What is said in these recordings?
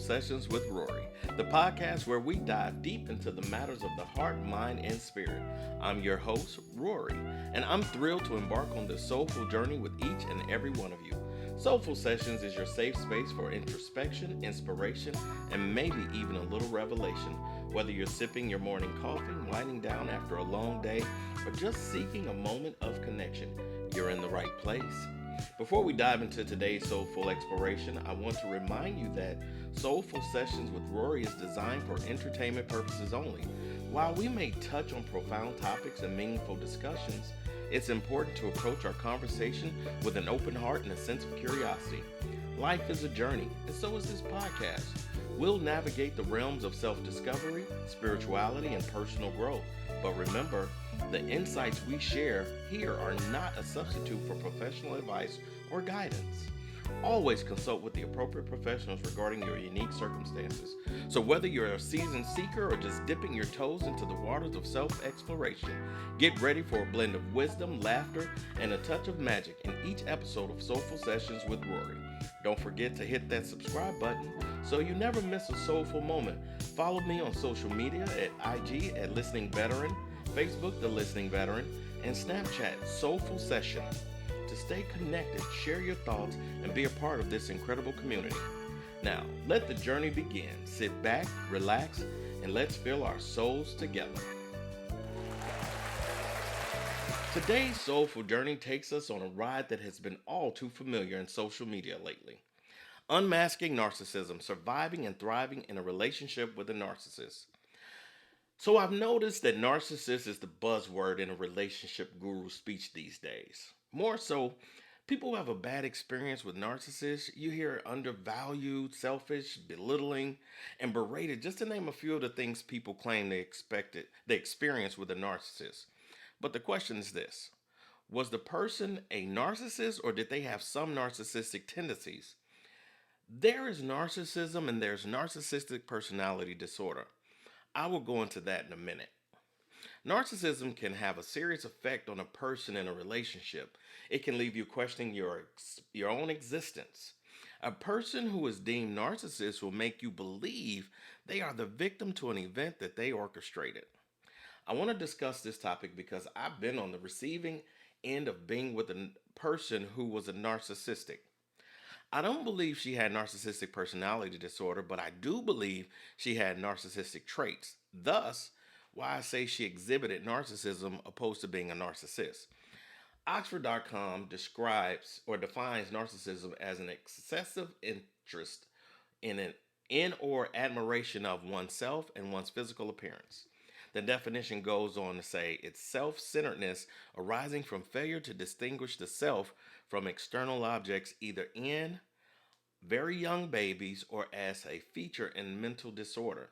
Sessions with Rory, the podcast where we dive deep into the matters of the heart, mind, and spirit. I'm your host, Rory, and I'm thrilled to embark on this soulful journey with each and every one of you. Soulful Sessions is your safe space for introspection, inspiration, and maybe even a little revelation. Whether you're sipping your morning coffee, winding down after a long day, or just seeking a moment of connection, you're in the right place. Before we dive into today's soulful exploration, I want to remind you that Soulful Sessions with Rory is designed for entertainment purposes only. While we may touch on profound topics and meaningful discussions, it's important to approach our conversation with an open heart and a sense of curiosity. Life is a journey, and so is this podcast. We'll navigate the realms of self-discovery, spirituality, and personal growth. But remember, the insights we share here are not a substitute for professional advice or guidance. Always consult with the appropriate professionals regarding your unique circumstances. So whether you're a seasoned seeker or just dipping your toes into the waters of self-exploration, get ready for a blend of wisdom, laughter, and a touch of magic in each episode of Soulful Sessions with Rory. Don't forget to hit that subscribe button so you never miss a soulful moment. Follow me on social media at IG at Listening Veteran, Facebook The Listening Veteran, and Snapchat Soulful Session. To stay connected, share your thoughts, and be a part of this incredible community. Now, let the journey begin. Sit back, relax, and let's fill our souls together. Today's soulful journey takes us on a ride that has been all too familiar in social media lately. Unmasking narcissism, surviving and thriving in a relationship with a narcissist. So I've noticed that narcissist is the buzzword in a relationship guru speech these days. More so, people who have a bad experience with narcissists, you hear undervalued, selfish, belittling, and berated, just to name a few of the things people claim they experienced with a narcissist. But the question is this: was the person a narcissist, or did they have some narcissistic tendencies? There is narcissism and there's narcissistic personality disorder. I will go into that in a minute. Narcissism can have a serious effect on a person in a relationship. It can leave you questioning your own existence. A person who is deemed narcissist will make you believe they are the victim to an event that they orchestrated. I want to discuss this topic because I've been on the receiving end of being with a person who was a narcissistic. I don't believe she had narcissistic personality disorder, but I do believe she had narcissistic traits. Thus, why I say she exhibited narcissism opposed to being a narcissist. Oxford.com describes or defines narcissism as an excessive interest in or admiration of oneself and one's physical appearance. The definition goes on to say it's self-centeredness arising from failure to distinguish the self from external objects, either in very young babies or as a feature in mental disorder.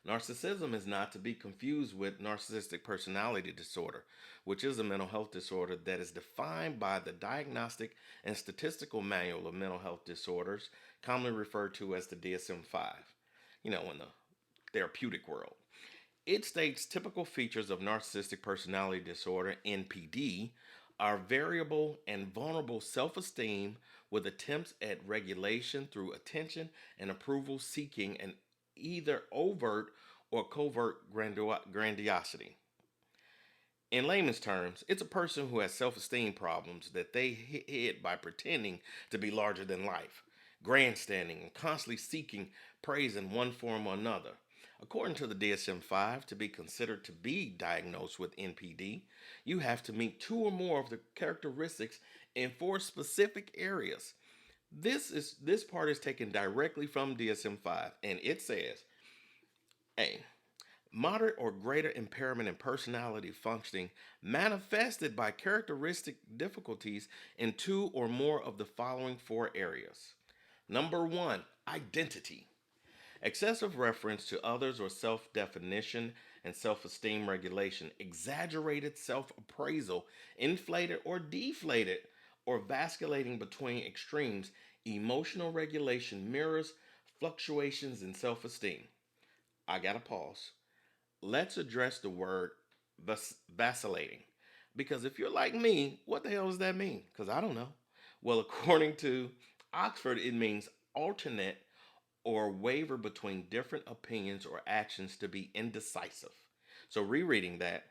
Narcissism is not to be confused with narcissistic personality disorder, which is a mental health disorder that is defined by the Diagnostic and Statistical Manual of Mental Health Disorders, commonly referred to as the DSM-5, in the therapeutic world. It states typical features of narcissistic personality disorder, NPD, are variable and vulnerable self-esteem with attempts at regulation through attention and approval seeking and either overt or covert grandiosity. In layman's terms, it's a person who has self-esteem problems that they hid by pretending to be larger than life, grandstanding, and constantly seeking praise in one form or another. According to the DSM-5, to be considered to be diagnosed with NPD, you have to meet two or more of the characteristics in four specific areas. This part is taken directly from DSM-5, and it says, A, moderate or greater impairment in personality functioning manifested by characteristic difficulties in two or more of the following four areas. Number one, identity. Excessive reference to others or self-definition and self-esteem regulation, exaggerated self-appraisal, inflated or deflated, or vasculating between extremes, emotional regulation mirrors fluctuations in self-esteem. I gotta pause. Let's address the word vacillating. Because if you're like me, what the hell does that mean? Because I don't know. Well, according to Oxford, it means alternate or waver between different opinions or actions to be indecisive. So, rereading that,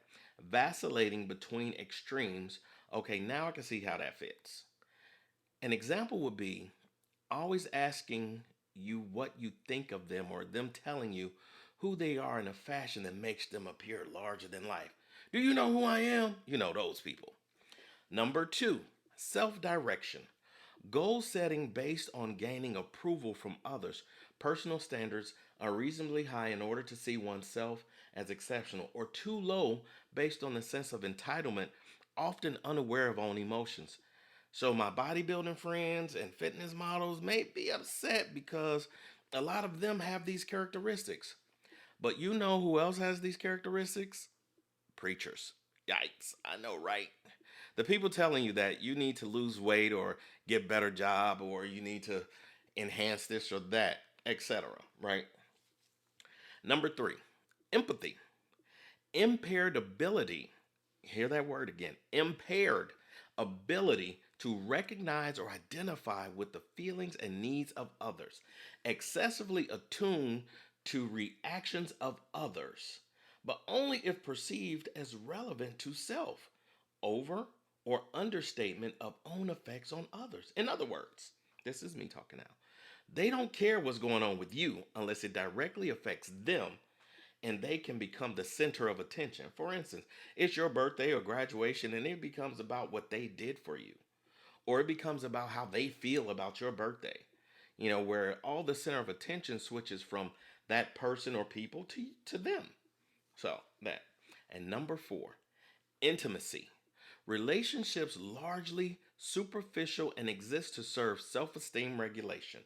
vacillating between extremes. Okay, now I can see how that fits. An example would be always asking you what you think of them or them telling you who they are in a fashion that makes them appear larger than life. Do you know who I am? You know those people. Number two, self direction. Goal setting based on gaining approval from others. Personal standards are reasonably high in order to see oneself as exceptional, or too low based on the sense of entitlement, often unaware of own emotions. So, my bodybuilding friends and fitness models may be upset because a lot of them have these characteristics. But you know who else has these characteristics? Preachers. Yikes, I know, right? The people telling you that you need to lose weight or get better job or you need to enhance this or that, etc. Right? Number three, empathy. Impaired ability, hear that word again, impaired ability to recognize or identify with the feelings and needs of others, excessively attuned to reactions of others, but only if perceived as relevant to self, over or understatement of own effects on others. In other words, this is me talking now. They don't care what's going on with you unless it directly affects them and they can become the center of attention. For instance, it's your birthday or graduation, and it becomes about what they did for you, or it becomes about how they feel about your birthday. Where all the center of attention switches from that person or people to them. So, that. And number four, intimacy. Relationships largely superficial and exist to serve self esteem regulation.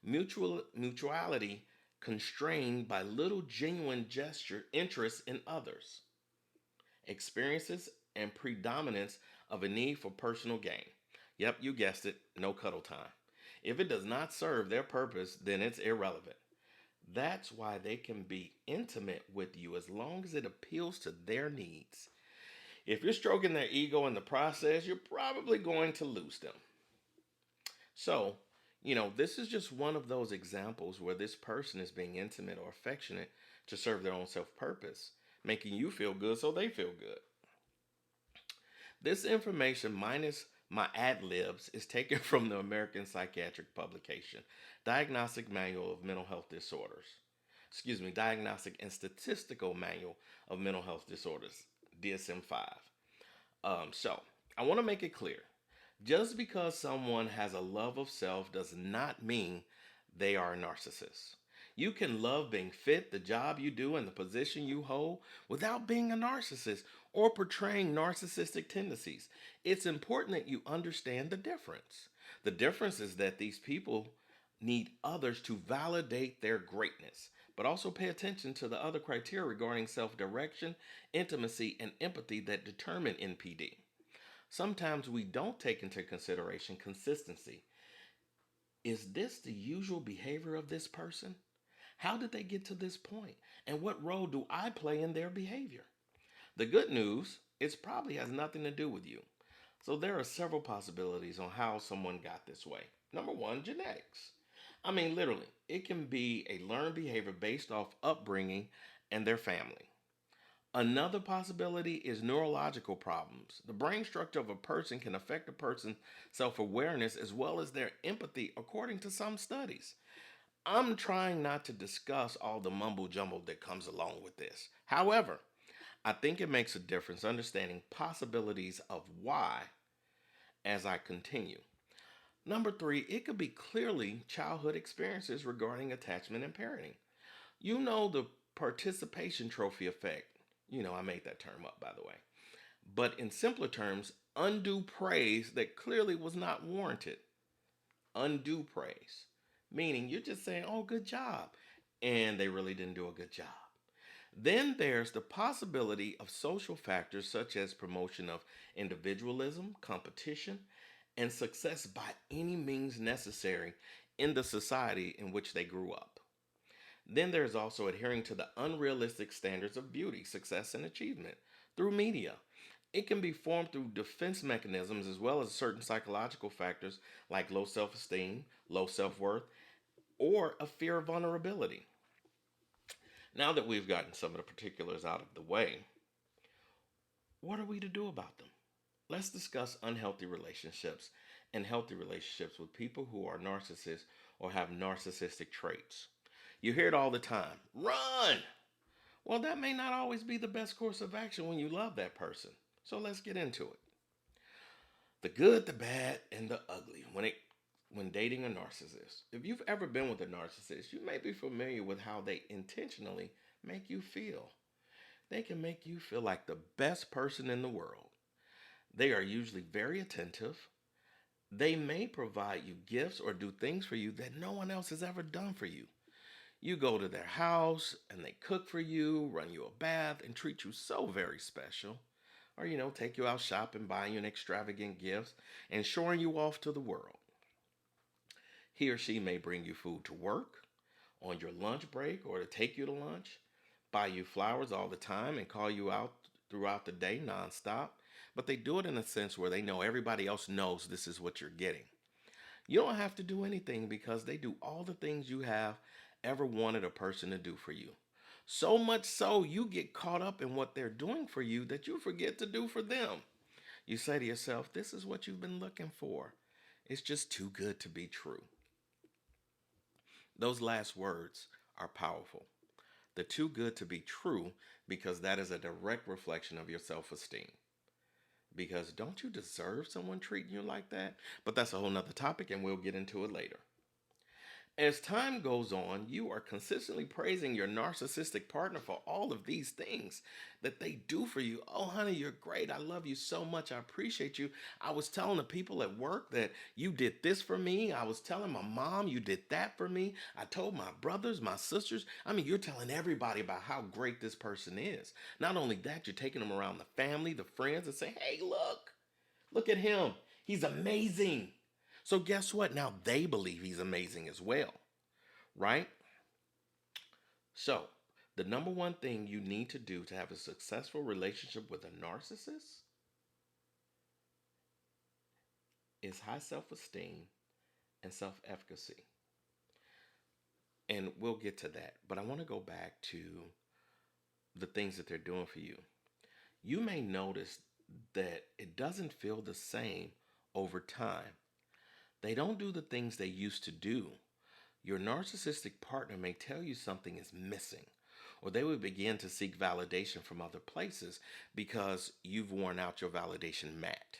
Mutuality constrained by little genuine gesture interest in others, experiences, and predominance of a need for personal gain. Yep, you guessed it, no cuddle time. If it does not serve their purpose, then it's irrelevant. That's why they can be intimate with you as long as it appeals to their needs. If you're stroking their ego in the process, you're probably going to lose them. So, this is just one of those examples where this person is being intimate or affectionate to serve their own self purpose, making you feel good so they feel good. This information, minus my ad libs, is taken from the American Psychiatric Publication, Diagnostic Manual of Mental Health Disorders. Excuse me, Diagnostic and Statistical Manual of Mental Health Disorders, DSM 5. So, I want to make it clear. Just because someone has a love of self does not mean they are a narcissist. You can love being fit, the job you do, and the position you hold without being a narcissist or portraying narcissistic tendencies. It's important that you understand the difference. The difference is that these people need others to validate their greatness, but also pay attention to the other criteria regarding self direction, intimacy, and empathy that determine NPD. Sometimes we don't take into consideration consistency. Is this the usual behavior of this person? How did they get to this point? And what role do I play in their behavior? The good news, it probably has nothing to do with you. So there are several possibilities on how someone got this way. Number one, genetics. I mean, literally, it can be a learned behavior based off upbringing and their family. Another possibility is neurological problems. The brain structure of a person can affect a person's self awareness as well as their empathy, according to some studies. I'm trying not to discuss all the mumbo jumbo that comes along with this. However, I think it makes a difference understanding possibilities of why as I continue. Number three, it could be clearly childhood experiences regarding attachment and parenting. You know the participation trophy effect. I made that term up, by the way. But in simpler terms, undue praise that clearly was not warranted. Undue praise. Meaning you're just saying, oh, good job. And they really didn't do a good job. Then there's the possibility of social factors such as promotion of individualism, competition, and success by any means necessary in the society in which they grew up. Then there's also adhering to the unrealistic standards of beauty, success, and achievement through media. It can be formed through defense mechanisms as well as certain psychological factors like low self esteem, low self worth, or a fear of vulnerability. Now that we've gotten some of the particulars out of the way, what are we to do about them? Let's discuss unhealthy relationships and healthy relationships with people who are narcissists or have narcissistic traits. You hear it all the time: run! Well, that may not always be the best course of action when you love that person. So let's get into it. The good, the bad, and the ugly when dating a narcissist. If you've ever been with a narcissist, you may be familiar with how they intentionally make you feel. They can make you feel like the best person in the world. They are usually very attentive. They may provide you gifts or do things for you that no one else has ever done for you. You go to their house and they cook for you, run you a bath, and treat you so very special. Or, take you out shopping, buying you an extravagant gifts, and showing you off to the world. He or she may bring you food to work, on your lunch break, or to take you to lunch, buy you flowers all the time, and call you out throughout the day nonstop. But they do it in a sense where they know everybody else knows this is what you're getting. You don't have to do anything because they do all the things you have ever wanted a person to do for you. So much so, you get caught up in what they're doing for you that you forget to do for them. You say to yourself, this is what you've been looking for. It's just too good to be true. Those last words are powerful. The too good to be true, because that is a direct reflection of your self esteem. Because don't you deserve someone treating you like that? But that's a whole nother topic, and we'll get into it later. As time goes on, you are consistently praising your narcissistic partner for all of these things that they do for you. Oh, honey, you're great. I love you so much. I appreciate you. I was telling the people at work that you did this for me. I was telling my mom you did that for me. I told my brothers, my sisters. I mean, you're telling everybody about how great this person is. Not only that, you're taking them around the family, the friends, and say, hey, look at him. He's amazing. So guess what? Now they believe he's amazing as well, right? So, the number one thing you need to do to have a successful relationship with a narcissist is high self esteem and self efficacy. And we'll get to that. But I want to go back to the things that they're doing for you. You may notice that it doesn't feel the same over time. They don't do the things they used to do. Your narcissistic partner may tell you something is missing, or they will begin to seek validation from other places because you've worn out your validation mat.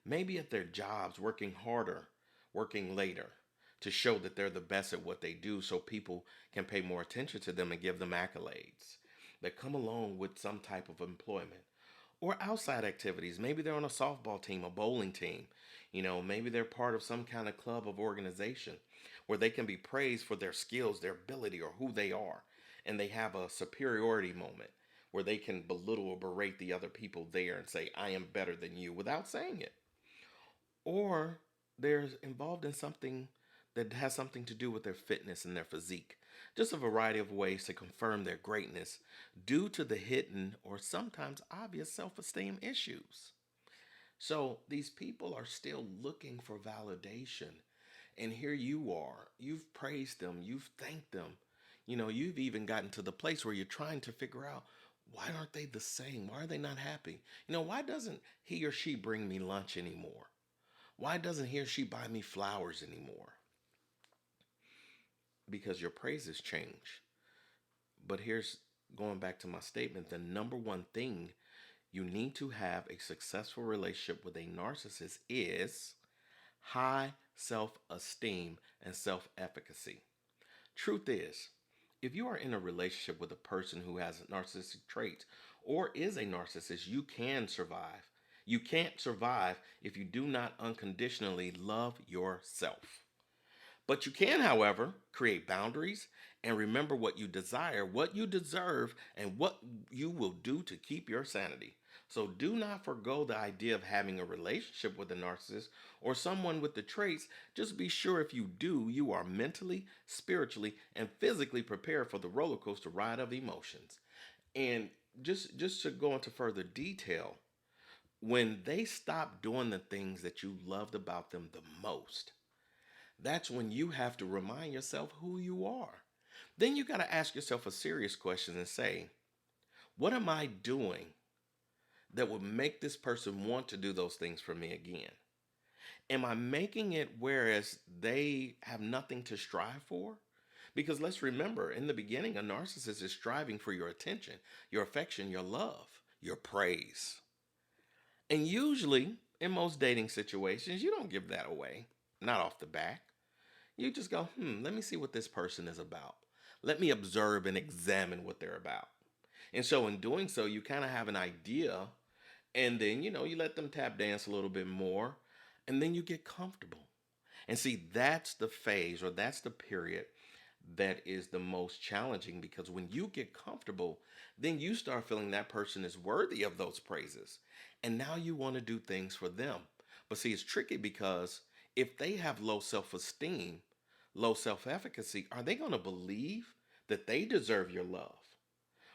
Maybe at their jobs, working harder, working later, to show that they're the best at what they do so people can pay more attention to them and give them accolades that come along with some type of employment. Or outside activities. Maybe they're on a softball team, a bowling team. Maybe they're part of some kind of club of organization where they can be praised for their skills, their ability, or who they are. And they have a superiority moment where they can belittle or berate the other people there and say, I am better than you without saying it. Or they're involved in something that has something to do with their fitness and their physique. Just a variety of ways to confirm their greatness due to the hidden or sometimes obvious self esteem issues. So these people are still looking for validation. And here you are. You've praised them, you've thanked them. You've even gotten to the place where you're trying to figure out, why aren't they the same? Why are they not happy? Why doesn't he or she bring me lunch anymore? Why doesn't he or she buy me flowers anymore? Because your praises change. But here's going back to my statement: the number one thing you need to have a successful relationship with a narcissist is high self esteem and self efficacy. Truth is, if you are in a relationship with a person who has narcissistic traits or is a narcissist, you can survive. You can't survive if you do not unconditionally love yourself. But you can, however, create boundaries and remember what you desire, what you deserve, and what you will do to keep your sanity. So do not forego the idea of having a relationship with a narcissist or someone with the traits. Just be sure if you do, you are mentally, spiritually, and physically prepared for the roller coaster ride of emotions. And just to go into further detail, when they stop doing the things that you loved about them the most, That's when you have to remind yourself who you are. Then you got to ask yourself a serious question and say, what am I doing that would make this person want to do those things for me again? Am I making it whereas they have nothing to strive for? Because let's remember, in the beginning, a narcissist is striving for your attention, your affection, your love, your praise. And usually, in most dating situations, you don't give that away, not off the back. You just go, let me see what this person is about. Let me observe and examine what they're about. And so, in doing so, you kind of have an idea, and then, you let them tap dance a little bit more, and then you get comfortable. And see, that's the phase or that's the period that is the most challenging because when you get comfortable, then you start feeling that person is worthy of those praises. And now you want to do things for them. But see, it's tricky because if they have low self esteem, low self efficacy, are they going to believe that they deserve your love?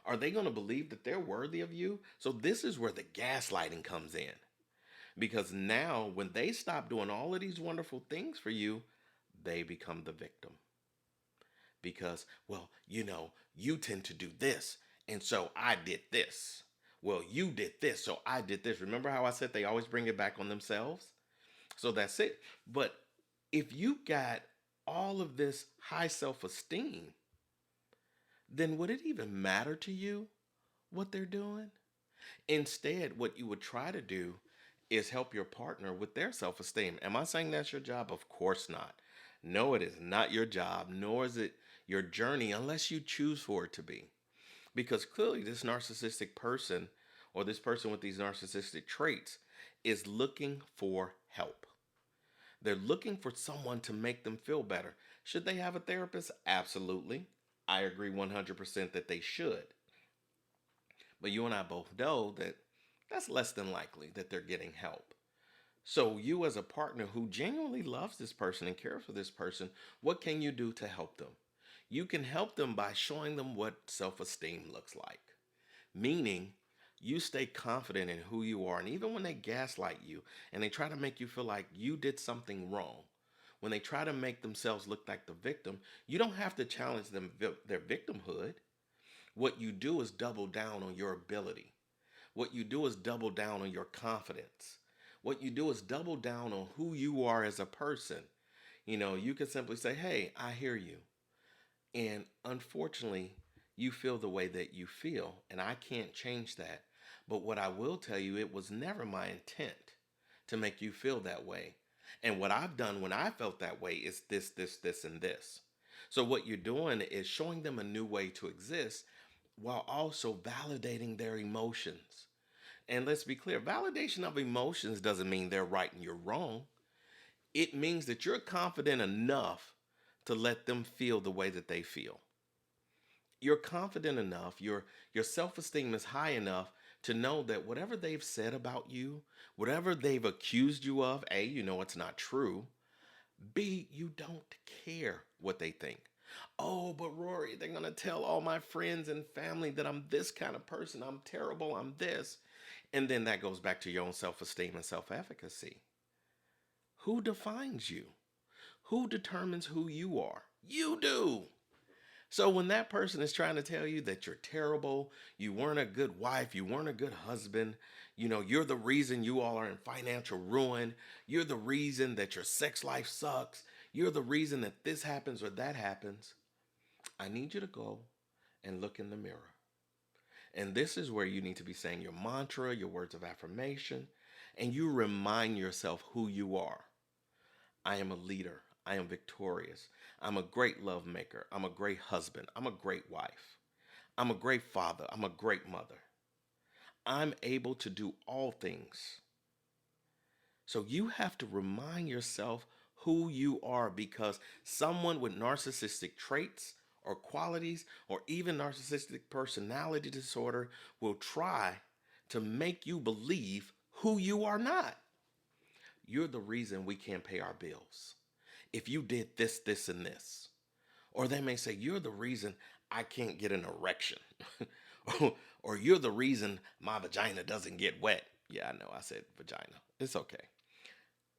Are they going to believe that they're worthy of you? So, this is where the gaslighting comes in. Because now, when they stop doing all of these wonderful things for you, they become the victim. Because, well, you tend to do this. And so I did this. Well, you did this. So I did this. Remember how I said they always bring it back on themselves? So that's it. But if you got all of this high self esteem, then would it even matter to you what they're doing? Instead, what you would try to do is help your partner with their self esteem. Am I saying that's your job? Of course not. No, it is not your job, nor is it your journey unless you choose for it to be. Because clearly, this narcissistic person or this person with these narcissistic traits is looking for help. They're looking for someone to make them feel better. Should they have a therapist? Absolutely. I agree 100% that they should. But you and I both know that that's less than likely that they're getting help. So, you as a partner who genuinely loves this person and cares for this person, what can you do to help them? You can help them by showing them what self esteem looks like. Meaning, you stay confident in who you are. And even when they gaslight you and they try to make you feel like you did something wrong, when they try to make themselves look like the victim, you don't have to challenge them their victimhood. What you do is double down on your ability. What you do is double down on your confidence. What you do is double down on who you are as a person. You can simply say, hey, I hear you. And unfortunately, you feel the way that you feel, and I can't change that. But what I will tell you, it was never my intent to make you feel that way. And what I've done when I felt that way is this, and this. So, what you're doing is showing them a new way to exist while also validating their emotions. And let's be clear, validation of emotions doesn't mean they're right and you're wrong. It means that you're confident enough to let them feel the way that they feel. You're confident enough, your self-esteem is high enough to know that whatever they've said about you, whatever they've accused you of, A, you know it's not true. B, you don't care what they think. Oh, but Rory, they're going to tell all my friends and family that I'm this kind of person. I'm terrible. I'm this. And then that goes back to your own self esteem and self efficacy. Who defines you? Who determines who you are? You do. So when that person is trying to tell you that you're terrible, you weren't a good wife, you weren't a good husband, you're the reason you all are in financial ruin, you're the reason that your sex life sucks, you're the reason that this happens or that happens, I need you to go and look in the mirror. And this is where you need to be saying your mantra, your words of affirmation, and you remind yourself who you are. I am a leader. I am victorious. I'm a great love maker. I'm a great husband. I'm a great wife. I'm a great father. I'm a great mother. I'm able to do all things. So you have to remind yourself who you are because someone with narcissistic traits or qualities or even narcissistic personality disorder will try to make you believe who you are not. You're the reason we can't pay our bills. If you did this, this, and this. Or they may say, you're the reason I can't get an erection. Or you're the reason my vagina doesn't get wet. Yeah, I know I said vagina. It's okay.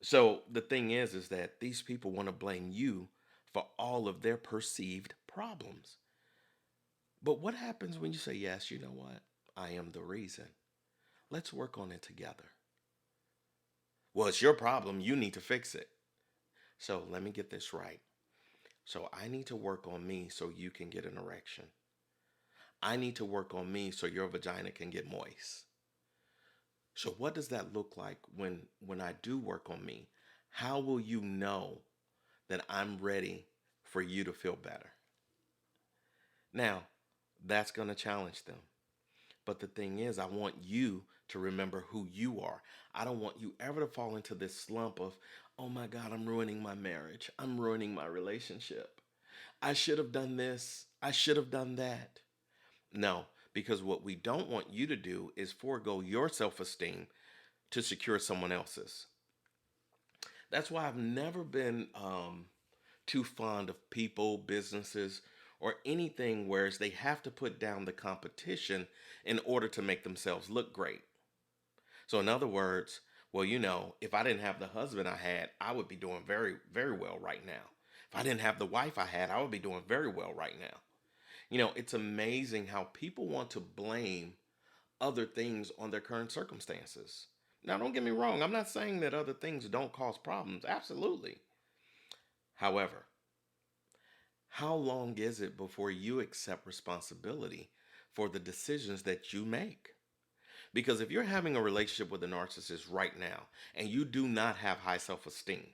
So the thing is that these people want to blame you for all of their perceived problems. But what happens when you say, yes, you know what? I am the reason. Let's work on it together. Well, it's your problem. You need to fix it. So let me get this right. So I need to work on me so you can get an erection. I need to work on me so your vagina can get moist. So what does that look like when I do work on me? How will you know that I'm ready for you to feel better? Now, that's going to challenge them. But the thing is, I want you to remember who you are. I don't want you ever to fall into this slump of, oh my God, I'm ruining my marriage. I'm ruining my relationship. I should have done this. I should have done that. No, because what we don't want you to do is forego your self esteem to secure someone else's. That's why I've never been too fond of people, businesses, or anything whereas they have to put down the competition in order to make themselves look great. So, in other words, well, if I didn't have the husband I had, I would be doing very, very well right now. If I didn't have the wife I had, I would be doing very well right now. It's amazing how people want to blame other things on their current circumstances. Now, don't get me wrong, I'm not saying that other things don't cause problems. Absolutely. However, how long is it before you accept responsibility for the decisions that you make? Because if you're having a relationship with a narcissist right now and you do not have high self esteem,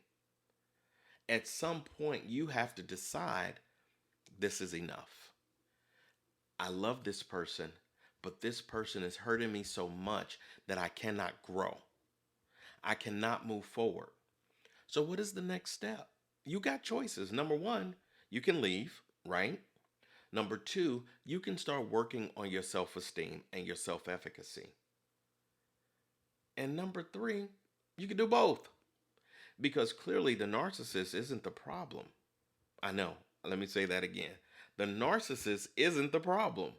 at some point you have to decide this is enough. I love this person, but this person is hurting me so much that I cannot grow. I cannot move forward. So, what is the next step? You got choices. Number one, you can leave, right? Number two, you can start working on your self esteem and your self efficacy. And number three, you can do both because clearly the narcissist isn't the problem. I know. Let me say that again. The narcissist isn't the problem.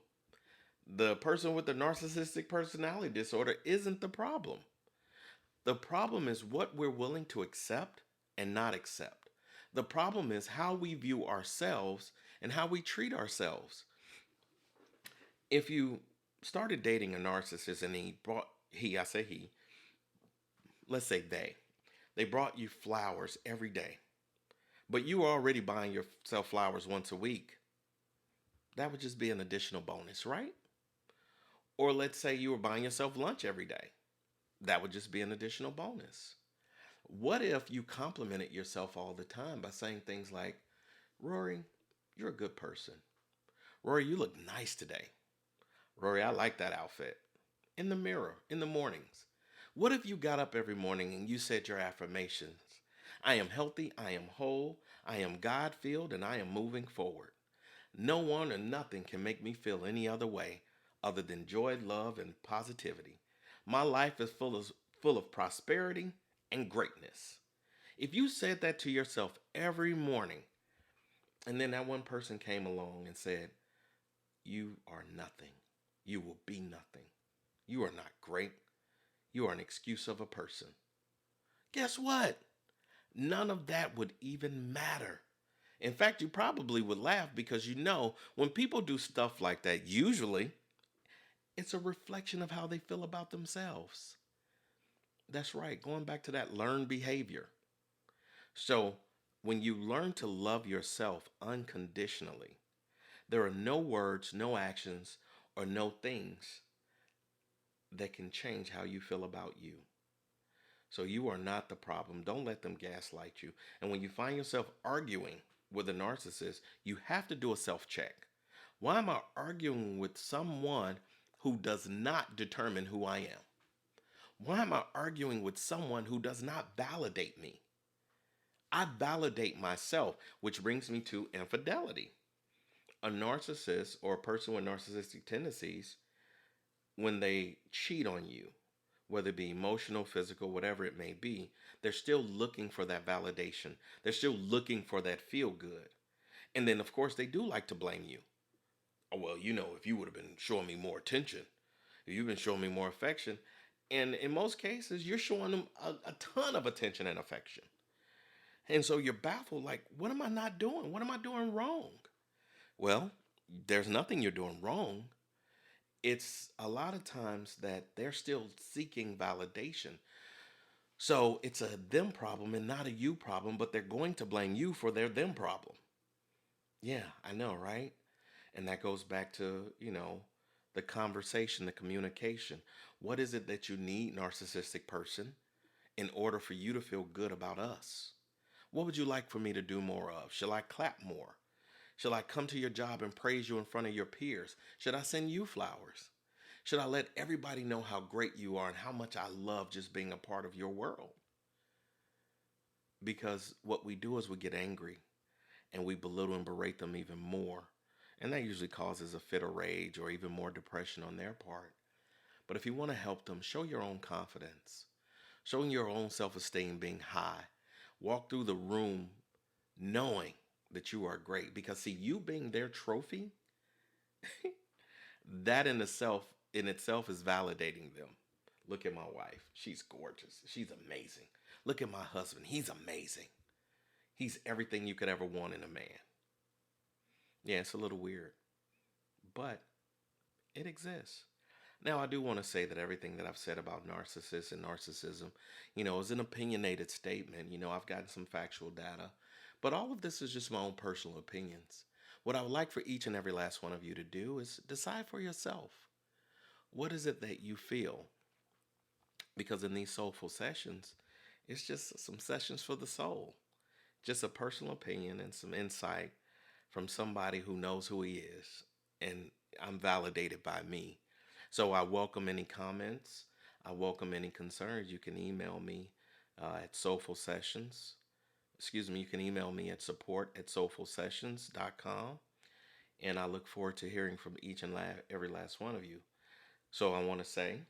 The person with the narcissistic personality disorder isn't the problem. The problem is what we're willing to accept and not accept. The problem is how we view ourselves and how we treat ourselves. If you started dating a narcissist and I say he, let's say they brought you flowers every day, but you were already buying yourself flowers once a week, that would just be an additional bonus, right? Or let's say you were buying yourself lunch every day. That would just be an additional bonus. What if you complimented yourself all the time by saying things like, Rory, you're a good person. Rory, you look nice today. Rory, I like that outfit. In the mirror, in the mornings. What if you got up every morning and you said your affirmations? I am healthy, I am whole, I am God filled, and I am moving forward. No one or nothing can make me feel any other way other than joy, love, and positivity. My life is full of prosperity and greatness. If you said that to yourself every morning, and then that one person came along and said, you are nothing. You will be nothing. You are not great. You are an excuse of a person. Guess what? None of that would even matter. In fact, you probably would laugh because when people do stuff like that, usually it's a reflection of how they feel about themselves. That's right, going back to that learned behavior. So, when you learn to love yourself unconditionally, there are no words, no actions, or no things that can change how you feel about you. So you are not the problem. Don't let them gaslight you. And when you find yourself arguing with a narcissist, you have to do a self check. Why am I arguing with someone who does not determine who I am? Why am I arguing with someone who does not validate me? I validate myself, which brings me to infidelity. A narcissist or a person with narcissistic tendencies, when they cheat on you, whether it be emotional, physical, whatever it may be, they're still looking for that validation. They're still looking for that feel good. And then, of course, they do like to blame you. Oh, well, if you would have been showing me more attention, if you've been showing me more affection. And in most cases, you're showing them a ton of attention and affection. And so you're baffled, like, what am I not doing? What am I doing wrong? Well, there's nothing you're doing wrong. It's a lot of times that they're still seeking validation. So it's a them problem and not a you problem, but they're going to blame you for their them problem. Yeah, I know, right? And that goes back to, the conversation, the communication. What is it that you need, narcissistic person, in order for you to feel good about us? What would you like for me to do more of? Shall I clap more? Shall I come to your job and praise you in front of your peers? Should I send you flowers? Should I let everybody know how great you are and how much I love just being a part of your world? Because what we do is we get angry and we belittle and berate them even more. And that usually causes a fit of rage or even more depression on their part. But if you want to help them, show your own confidence, showing your own self esteem being high. Walk through the room knowing that you are great. Because, see, you being their trophy, that in itself is validating them. Look at my wife. She's gorgeous. She's amazing. Look at my husband. He's amazing. He's everything you could ever want in a man. Yeah, it's a little weird, but it exists. Now, I do want to say that everything that I've said about narcissists and narcissism, is an opinionated statement. I've gotten some factual data, but all of this is just my own personal opinions. What I would like for each and every last one of you to do is decide for yourself. What is it that you feel? Because in these soulful sessions, it's just some sessions for the soul. Just a personal opinion and some insight from somebody who knows who he is. And I'm validated by me. So I welcome any comments. I welcome any concerns. You can email me at Soulful Sessions. Excuse me, you can email me at support@soulfulsessions.com. And I look forward to hearing from each and every last one of you. So I want to say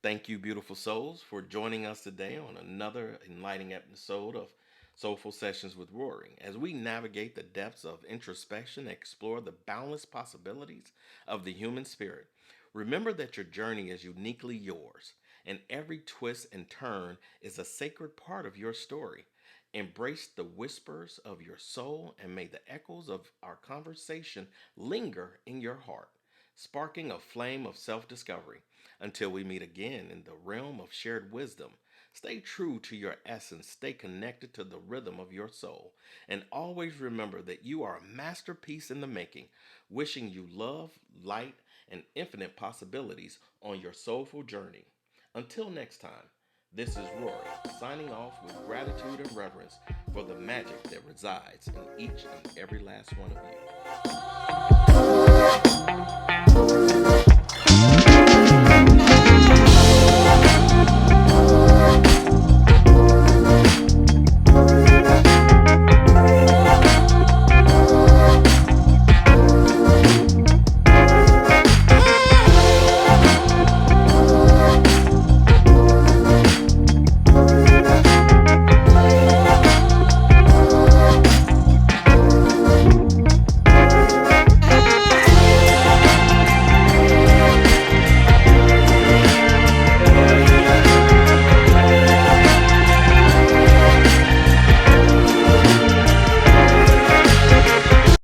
thank you, beautiful souls, for joining us today on another enlightening episode of Soulful Sessions with Rory as we navigate the depths of introspection and explore the boundless possibilities of the human spirit. Remember that your journey is uniquely yours, and every twist and turn is a sacred part of your story. Embrace the whispers of your soul and may the echoes of our conversation linger in your heart, sparking a flame of self discovery. Until we meet again in the realm of shared wisdom, stay true to your essence, stay connected to the rhythm of your soul, and always remember that you are a masterpiece in the making. Wishing you love, light, and infinite possibilities on your soulful journey. Until next time, this is Rory, signing off with gratitude and reverence for the magic that resides in each and every last one of you.